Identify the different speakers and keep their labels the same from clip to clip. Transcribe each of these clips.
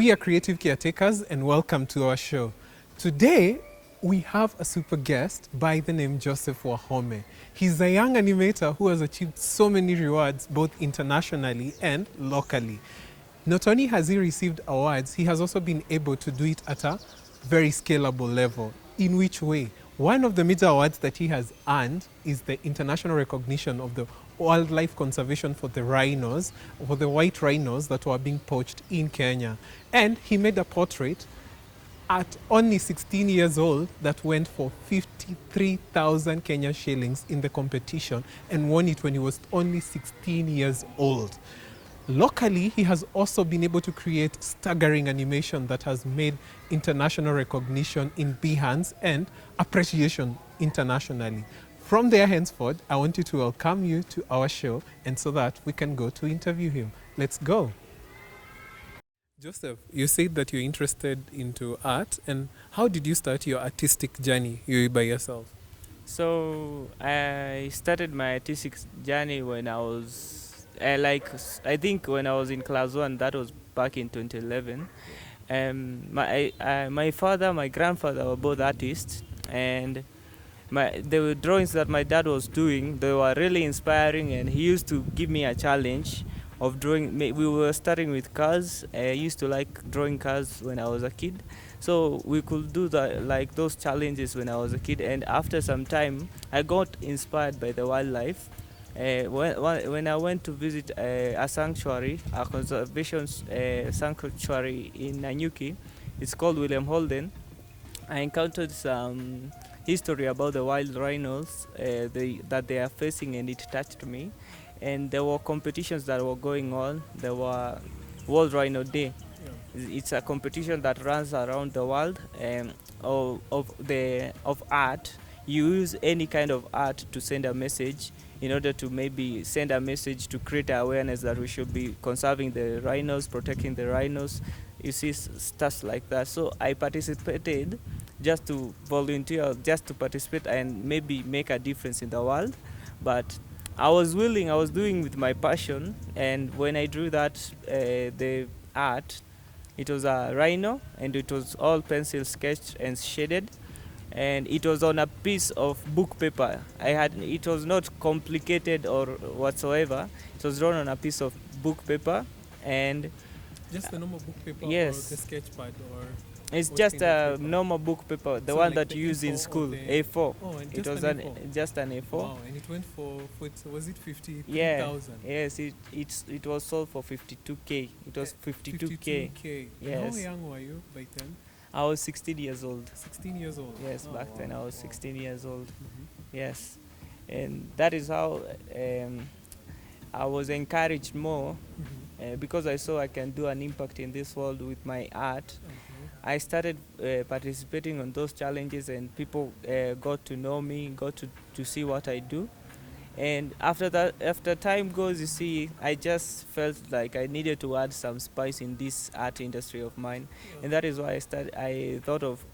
Speaker 1: We are Creative Caretakers and welcome to our show. Today, we have a super guest by the name Joseph Wahome. He's a young animator who has achieved so many rewards both internationally and locally. Not only has he received awards, he has also been able to do it at a very scalable level. In which way? One of the major awards that he has earned is the international recognition of the wildlife conservation for the rhinos, for the white rhinos that were being poached in Kenya. And he made a portrait at only 16 years old that went for 53,000 Kenya shillings in the competition and won it when he was only 16 years old. Locally, he has also been able to create staggering animation that has made international recognition in Behance and appreciation internationally. From there henceforth, I want you to welcome you to our show and so that we can go to interview him. Let's go. Joseph, you said that you're interested into art, and how did you start your artistic journey, you by yourself?
Speaker 2: So I started my artistic journey when I was I think when I was in class one. That was back in 2011. My father, my grandfather were both artists, and the drawings that my dad was doing, they were really inspiring, and he used to give me a challenge of drawing. We were starting with cars. I used to like drawing cars when I was a kid, so we could do that, like those challenges when I was a kid. And after some time, I got inspired by the wildlife. When I went to visit a sanctuary, a conservation sanctuary in Nanyuki, it's called William Holden. I encountered some history about the wild rhinos that they are facing, and it touched me. And there were competitions that were going on. There were World Rhino Day. It's a competition that runs around the world, of art. You use any kind of art to send a message, in order to maybe send a message to create awareness that we should be conserving the rhinos, protecting the rhinos. You see stuff like that. So I participated just to volunteer, just to participate and maybe make a difference in the world. But I was willing, I was doing with my passion, and when I drew that, the art, it was a rhino, and it was all pencil sketched and shaded, and it was on a piece of book paper. It was not complicated or whatsoever. It was drawn on a piece of book paper, and
Speaker 1: Just the normal book paper
Speaker 2: yes,
Speaker 1: or the sketch pad or
Speaker 2: it's
Speaker 1: what
Speaker 2: just
Speaker 1: kind of
Speaker 2: a
Speaker 1: paper?
Speaker 2: normal book paper, the
Speaker 1: So
Speaker 2: one
Speaker 1: like
Speaker 2: that
Speaker 1: the
Speaker 2: you use in
Speaker 1: A4 or
Speaker 2: school,
Speaker 1: the-
Speaker 2: A4.
Speaker 1: Oh, and
Speaker 2: It
Speaker 1: just
Speaker 2: was
Speaker 1: an A4.
Speaker 2: just an A4.
Speaker 1: Wow, and it went for was it 53,000?
Speaker 2: Yeah, yes, it was sold for 52k. It was 52k.
Speaker 1: 52K.
Speaker 2: Yes.
Speaker 1: How young were you by then?
Speaker 2: I was 16 years old.
Speaker 1: 16 years old.
Speaker 2: Yes,
Speaker 1: Oh,
Speaker 2: back
Speaker 1: wow,
Speaker 2: then I was
Speaker 1: wow.
Speaker 2: 16 years old.
Speaker 1: Mhm.
Speaker 2: Yes, and that is how I was encouraged more,
Speaker 1: Mhm.
Speaker 2: because I saw I can do an impact in this world with my art.
Speaker 1: Mhm.
Speaker 2: I started participating on those challenges, and people got to know me, got to see what I do. And after that, after time goes, you see, I just felt like I needed to add some spice in this art industry of mine, and that is why I thought of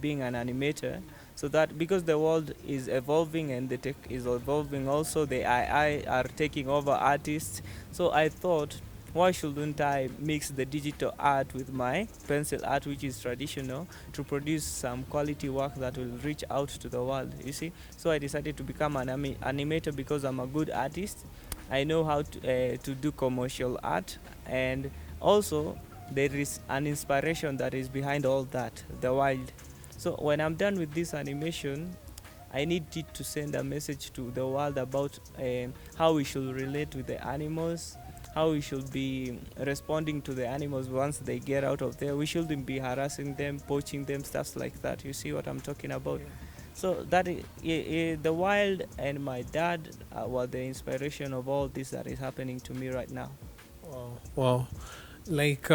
Speaker 2: being an animator, so that because the world is evolving and the tech is evolving also, the AI are taking over artists. So I thought, why shouldn't I mix the digital art with my pencil art, which is traditional, to produce some quality work that will reach out to the world, you see? So I decided to become an animator because I'm a good artist. I know how to do commercial art, and also there is an inspiration that is behind all that, the wild. So when I'm done with this animation, I need it to send a message to the world about how we should relate with the animals, how we should be responding to the animals once they get out of there. We shouldn't be harassing them, poaching them, stuff like that. You see what I'm talking about?
Speaker 1: Yeah.
Speaker 2: So that the wild and my dad were the inspiration of all this that is happening to me right now.
Speaker 1: Wow. Wow. Like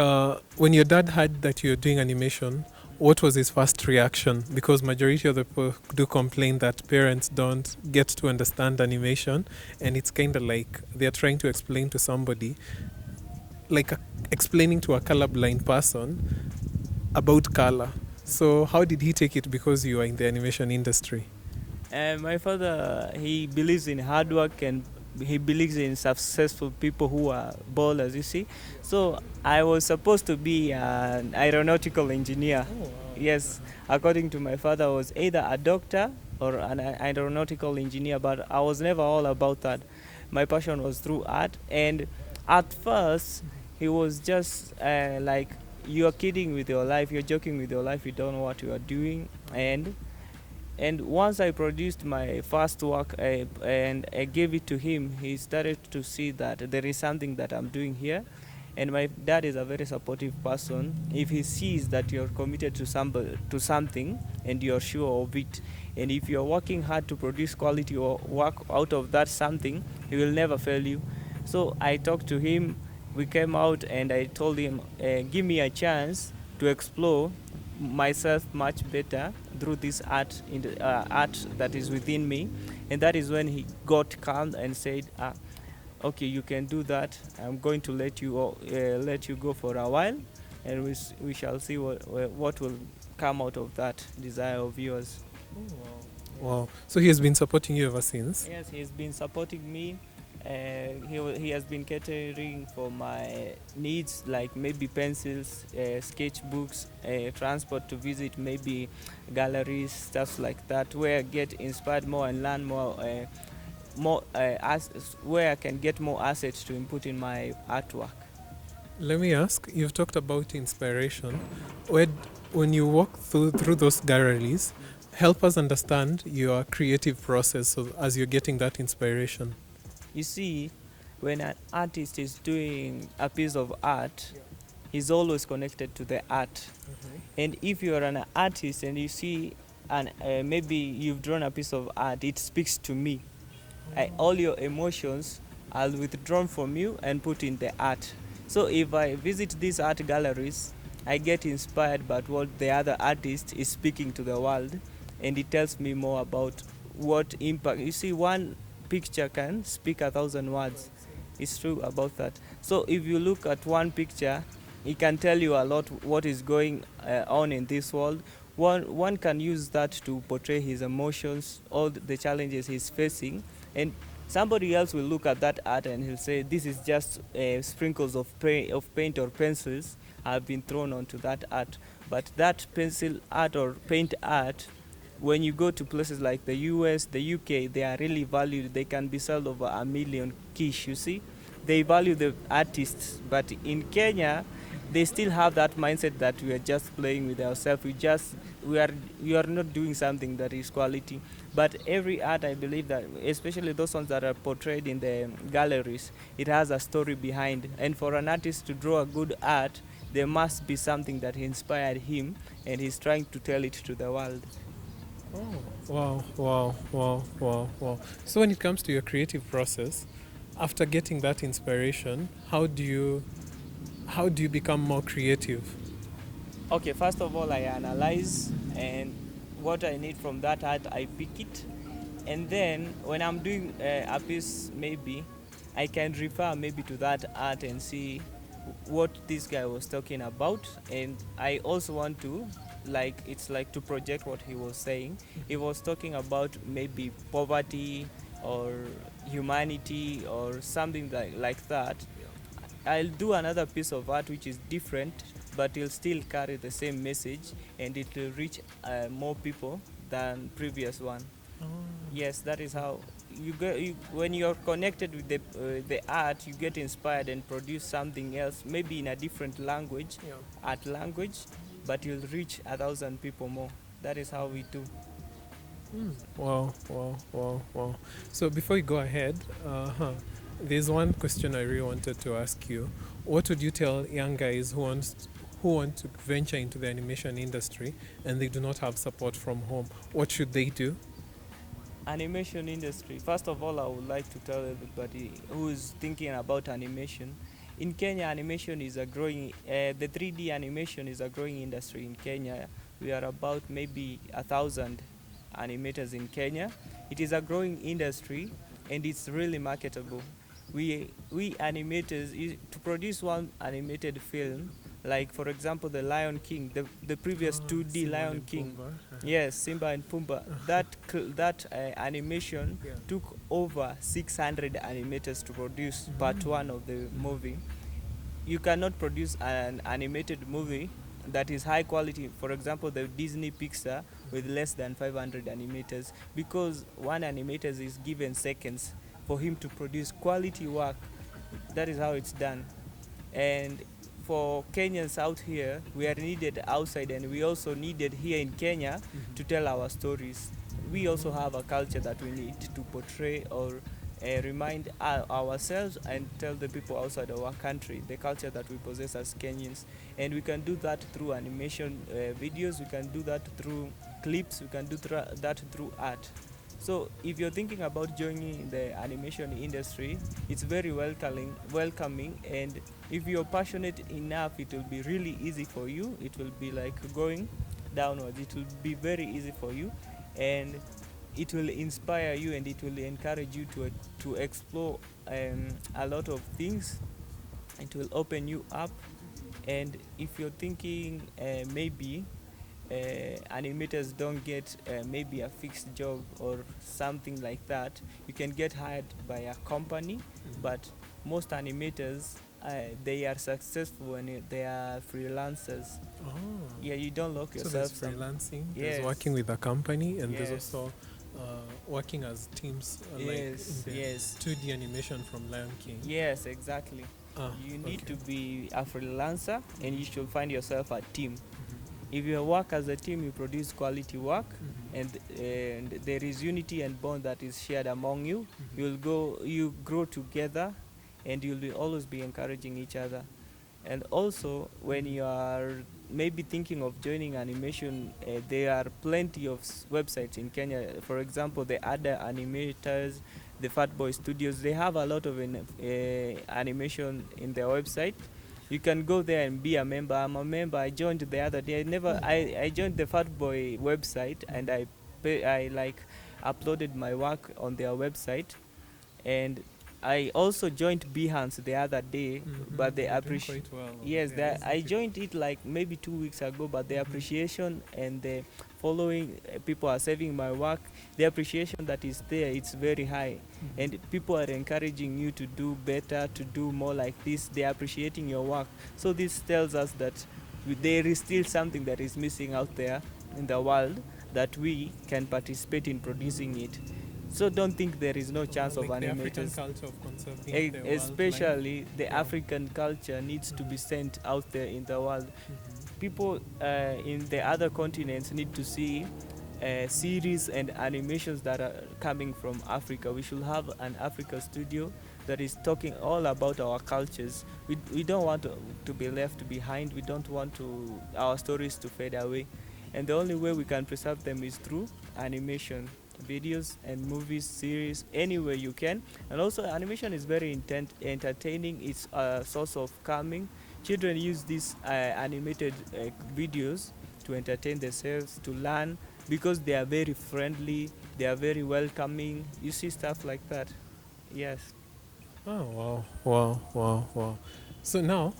Speaker 1: when your dad heard that you're doing animation, what was his first reaction? Because majority of the people do complain that parents don't get to understand animation, and it's kind of like they're trying to explain to somebody, like explaining to a colorblind person about color. So how did he take it because you are in the animation industry?
Speaker 2: And my father, he believes in hard work and he believes in successful people who are ballers, you see. So I was supposed to be an aeronautical engineer.
Speaker 1: Oh, wow.
Speaker 2: Yes, according to my father, I was either a doctor or an aeronautical engineer, but I was never all about that. My passion was through art, and at first he was just like, you're kidding with your life, you're joking with your life, you don't know what you are doing. And once I produced my first work and I gave it to him, he started to see that there is something that I'm doing here. And my dad is a very supportive person. If he sees that you're committed to something and you're sure of it, and if you're working hard to produce quality or work out of that something, he will never fail you. So I talked to him. We came out and I told him, give me a chance to explore myself much better through this art in the, art that is within me. And that is when he got calm and said, okay, you can do that. I'm going to let you go for a while, and we shall see what will come out of that desire of yours.
Speaker 1: Oh, wow. Wow. So he has been supporting you ever since?
Speaker 2: Yes, he's been supporting me. He has been catering for my needs, like maybe pencils, sketchbooks, transport to visit maybe galleries, stuff like that, where I get inspired more and learn more where I can get more assets to input in my artwork.
Speaker 1: Let me ask, you've talked about inspiration. Where, when you walk through those galleries, help us understand your creative process so as you're getting that inspiration.
Speaker 2: You see, when an artist is doing a piece of art, he's always connected to the art. And if you are an artist and you see, and maybe you've drawn a piece of art, it speaks to me. All your emotions are withdrawn from you and put in the art. So if I visit these art galleries, I get inspired by what the other artist is speaking to the world, and it tells me more about what impact. You see, one picture can speak 1,000 words. It's true about that. So if you look at one picture, it can tell you a lot what is going on in this world. One can use that to portray his emotions, all the challenges he's facing, and somebody else will look at that art and he'll say, this is just sprinkles of paint or pencils have been thrown onto that art. But that pencil art or paint art, when you go to places like the US, the UK, they are really valued. They can be sold over 1 million quiche, you see. They value the artists. But in Kenya, they still have that mindset that we are just playing with ourselves. We are not doing something that is quality. But every art, I believe that, especially those ones that are portrayed in the galleries, it has a story behind. And for an artist to draw a good art, there must be something that inspired him, and he's trying to tell it to the world.
Speaker 1: Oh, wow, wow, wow, wow, wow. So when it comes to your creative process, after getting that inspiration, how do you become more creative?
Speaker 2: Okay, first of all, I analyze, and what I need from that art, I pick it. And then when I'm doing a piece, maybe I can refer maybe to that art and see what this guy was talking about. And I also want to, like, it's like to project what he was saying. He was talking about maybe poverty or humanity or something like that. I'll do another piece of art which is different, but it'll still carry the same message, and it will reach more people than previous one.
Speaker 1: Oh.
Speaker 2: Yes, that is how when you're connected with the art, you get inspired and produce something else, maybe in a different language,
Speaker 1: Yeah.
Speaker 2: art language, but you'll reach 1,000 people more. That is how we do.
Speaker 1: Wow, wow, wow, wow. So before you go ahead, there's one question I really wanted to ask you. What would you tell young guys who want to venture into the animation industry and they do not have support from home? What should they do?
Speaker 2: Animation industry. First of all, I would like to tell everybody who is thinking about animation. In Kenya, animation is a growing. The 3D animation is a growing industry in Kenya. We are about maybe 1,000 animators in Kenya. It is a growing industry, and it's really marketable. We animators, to produce one animated film, Like for example, the Lion King, the previous 2D
Speaker 1: Simon
Speaker 2: Lion
Speaker 1: and
Speaker 2: King.
Speaker 1: Pumbaa.
Speaker 2: Yes, Simba and Pumbaa. That animation
Speaker 1: Yeah.
Speaker 2: took over 600 animators to produce part one of the movie. You cannot produce an animated movie that is high quality, for example the Disney Pixar, with less than 500 animators, because one animator is given seconds for him to produce quality work. That is how it's done. And for Kenyans out here, we are needed outside, and we also needed here in Kenya to tell our stories. We also have a culture that we need to portray or remind ourselves and tell the people outside our country the culture that we possess as Kenyans. And we can do that through animation videos, we can do that through clips, we can do that through art. So if you're thinking about joining the animation industry, it's very welcoming, and if you're passionate enough, it will be really easy for you. It will be like going downwards. It will be very easy for you, and it will inspire you, and it will encourage you to explore a lot of things. It will open you up, and if you're thinking maybe animators don't get maybe a fixed job or something like that, you can get hired by a company. But most animators, they are successful when they are freelancers.
Speaker 1: Oh.
Speaker 2: Yeah, you don't lock
Speaker 1: So there's
Speaker 2: yourself.
Speaker 1: freelancing,
Speaker 2: Yes.
Speaker 1: there's working with a company, and there's
Speaker 2: Yes.
Speaker 1: also working as teams, like
Speaker 2: Yes,
Speaker 1: in the
Speaker 2: yes.
Speaker 1: 2D animation from Lion King.
Speaker 2: Yes, exactly. You need
Speaker 1: okay.
Speaker 2: to be a freelancer, and you should find yourself a team.
Speaker 1: Mhm.
Speaker 2: If you work as a team, you produce quality work,
Speaker 1: Mhm.
Speaker 2: and there is unity and bond that is shared among you.
Speaker 1: Mhm.
Speaker 2: You grow together, and you'll be always be encouraging each other. And also, when you are maybe thinking of joining animation, there are plenty of websites in Kenya. For example, the other animators, the Fat Boy Studios, they have a lot of animation in their website. You can go there and be a member. I'm a member. I joined the other day. I joined the Fat Boy website, and I like uploaded my work on their website. And I also joined Behance the other day, but they
Speaker 1: You're doing
Speaker 2: appreciate.
Speaker 1: quite well over
Speaker 2: Yes,
Speaker 1: there, isn't
Speaker 2: I
Speaker 1: it?
Speaker 2: joined it like maybe 2 weeks ago, but the
Speaker 1: Mhm.
Speaker 2: appreciation and the following people are saving my work. The appreciation that is there, it's very high,
Speaker 1: Mhm.
Speaker 2: and people are encouraging you to do better, to do more like this. They are appreciating your work. So this tells us that there is still something that is missing out there in the world, that we can participate in producing it. So don't think there is no chance of
Speaker 1: Like the African
Speaker 2: animators.
Speaker 1: culture of conserving the wildlife.
Speaker 2: Especially the
Speaker 1: Yeah.
Speaker 2: African culture needs to be sent out there in the world.
Speaker 1: Mhm.
Speaker 2: People in the other continents need to see series and animations that are coming from Africa. We should have an Africa studio that is talking all about our cultures. We don't want to be left behind. We don't want our stories to fade away. And the only way we can preserve them is through animation, videos and movies, series, anywhere you can. And also animation is very entertaining. It's a source of calming. Children use these animated videos to entertain themselves, to learn, because they are very friendly, they are very welcoming. You see stuff like that. Yes.
Speaker 1: Oh, wow, wow, wow, wow. So now,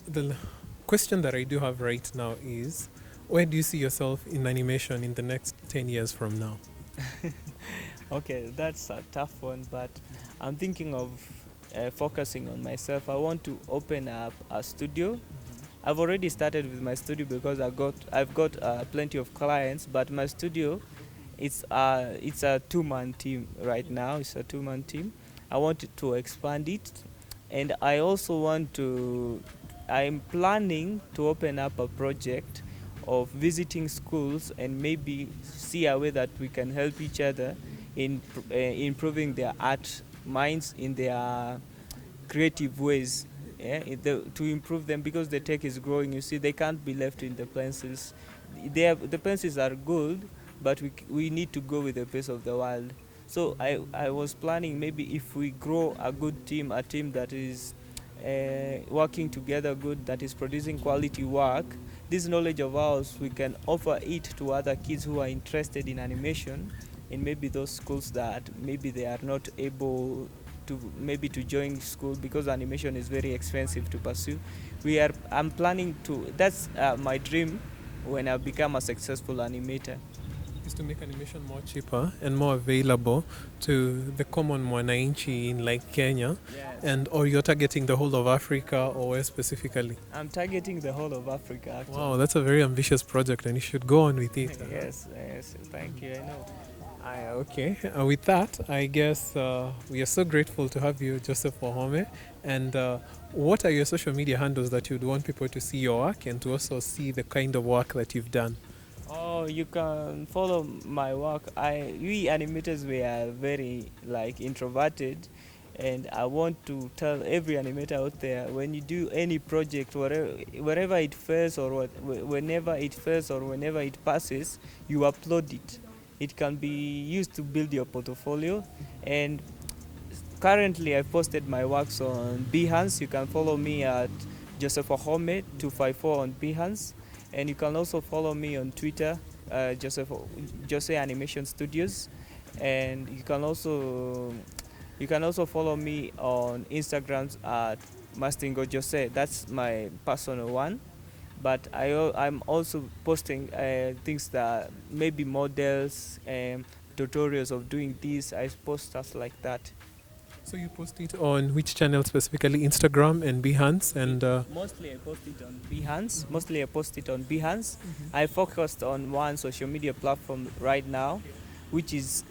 Speaker 1: the question that I do have right now is, where do you see yourself in animation in the next 10 years from now?
Speaker 2: Okay, that's a tough one, but I'm thinking of focusing on myself. I want to open up a studio. I've already started with my studio because I've got plenty of clients, but my studio, it's a two-man team right now. It's a two-man team. I want to expand it, and I also want to. I'm planning to open up a project of visiting schools and maybe see a way that we can help each other in improving their art minds, in their creative ways, yeah, to improve them, because the tech is growing. You see, they can't be left in the pencils. The pencils are good, but we need to go with the pace of the world. So I was planning, maybe if we grow a good team, a team that is working together good, that is producing quality work, this knowledge of ours, we can offer it to other kids who are interested in animation in maybe those schools that maybe they are not able to maybe to join school, because animation is very expensive to pursue. I'm planning to, that's my dream when I become a successful animator.
Speaker 1: Is to make animation more cheaper and more available to the common mwananchi in like Kenya,
Speaker 2: Yes.
Speaker 1: and or you're targeting the whole of Africa, or where specifically?
Speaker 2: I'm targeting the whole of Africa, actually.
Speaker 1: Wow, that's a very ambitious project, and you should go on with it.
Speaker 2: Yes, yes, thank you. I know.
Speaker 1: Okay, with that, I guess we are so grateful to have you, Joseph Wahome. And what are your social media handles that you'd want people to see your work and to also see the kind of work that you've done?
Speaker 2: Oh, you can follow my work. We animators, we are very like introverted, and I want to tell every animator out there, when you do any project, wherever it fails or whenever it fails or whenever it passes, you upload it. It can be used to build your portfolio. And currently, I've posted my works on Behance. You can follow me at Joseph Wahome 254 on Behance, and you can also follow me on Twitter, Jose Animation Studios, and you can also follow me on Instagram at Mastingo Jose. That's my personal one. But I'm also posting things that maybe models, tutorials of doing this. I post stuff like that.
Speaker 1: So you post it on which channel specifically? Instagram and Behance, and
Speaker 2: Mostly I post it on Behance. I focused on one social media platform right now, which is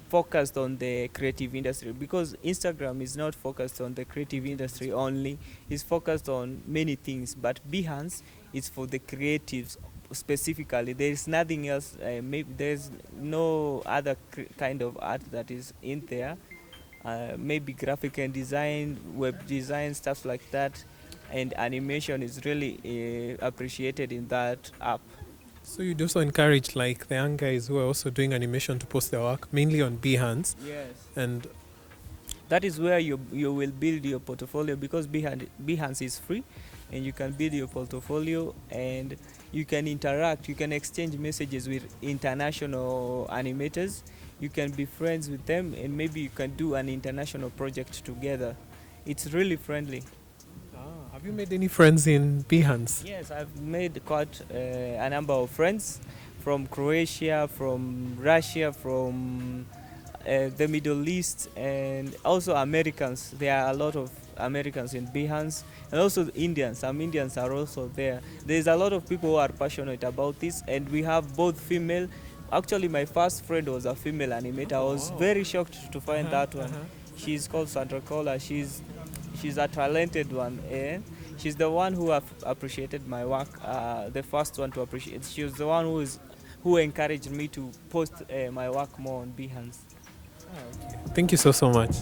Speaker 2: focused on the creative industry, because Instagram is not focused on the creative industry only. It's focused on many things, but Behance is for the creatives specifically. There is nothing else. Maybe there's no other kind of art that is in there. Maybe graphic and design, web design, stuff like that, and animation is really appreciated in that app.
Speaker 1: so you'd also encourage like the young guys who are also doing animation to post their work mainly on Behance,
Speaker 2: Yes.
Speaker 1: and
Speaker 2: That is where you will build your portfolio, because Behance is free, and you can build your portfolio, and you can interact, you can exchange messages with international animators. You can be friends with them, and maybe you can do an international project together. It's really friendly.
Speaker 1: have you made any friends in Behance?
Speaker 2: Yes, I've made quite a number of friends from Croatia, from Russia, from the Middle East, and also Americans. There are a lot of Americans in Behance, and also Indians. Some Indians are also there. There's a lot of people who are passionate about this, and we have both female. Actually, my first friend was a female animator. I was very shocked to find that one. She's called Sandra Kola. She's a talented one, and she's the one who appreciated my work. The first one to appreciate. She was the one who encouraged me to post my work more on Behance.
Speaker 1: Thank you so much.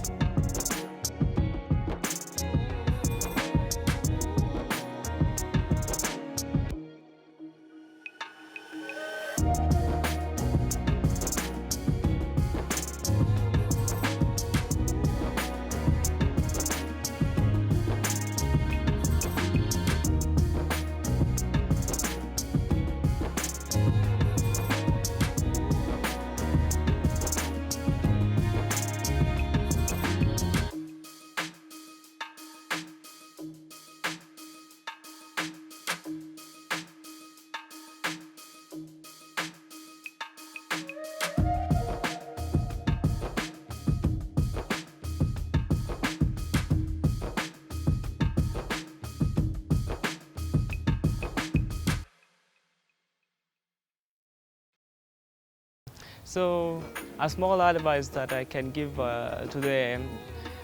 Speaker 2: So, a small advice that I can give to the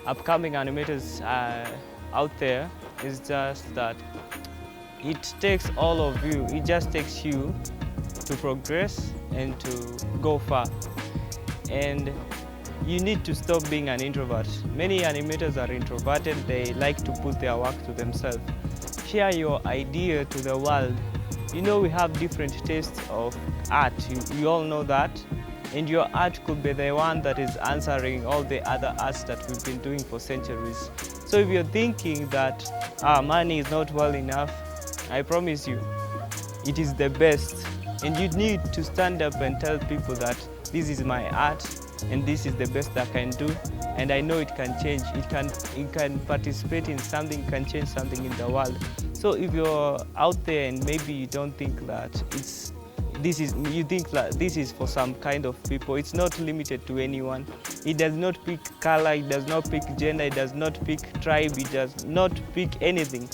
Speaker 2: upcoming animators out there is just that it takes all of you, it just takes you to progress and to go far. And you need to stop being an introvert. Many animators are introverted, they like to put their work to themselves. Share your idea to the world. You know, we have different tastes of art, you all know that. And your art could be the one that is answering all the other arts that we've been doing for centuries. So if you're thinking that money is not well enough, I promise you, it is the best. And you need to stand up and tell people that this is my art and this is the best I can do, and I know it can change. It can participate in something, can change something in the world. So if you're out there and maybe you don't think that you think that this is for some kind of people, it's not limited to anyone. It does not pick color, it does not pick gender, it does not pick tribe, it does not pick anything.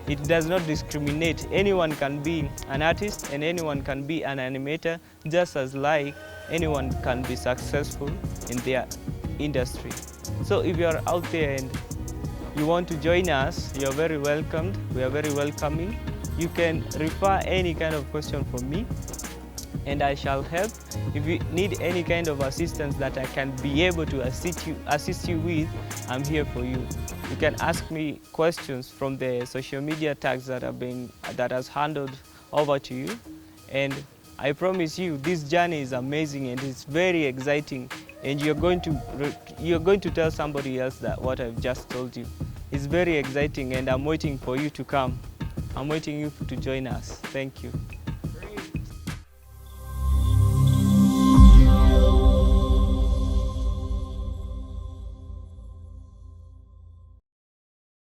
Speaker 2: It does not discriminate. Anyone can be an artist and anyone can be an animator, just as like anyone can be successful in their industry. So if you are out there and you want to join us, you are very welcomed. We are very welcoming. You can refer any kind of question for me and I shall help. If you need any kind of assistance that I can be able to assist you with, I'm here for you. You can ask me questions from the social media tags that has handed over to you, and I promise you this journey is amazing and it's very exciting, and you're going to tell somebody else that what I've just told you. It's very exciting and I'm waiting for you to come. I'm waiting you to join us. Thank you.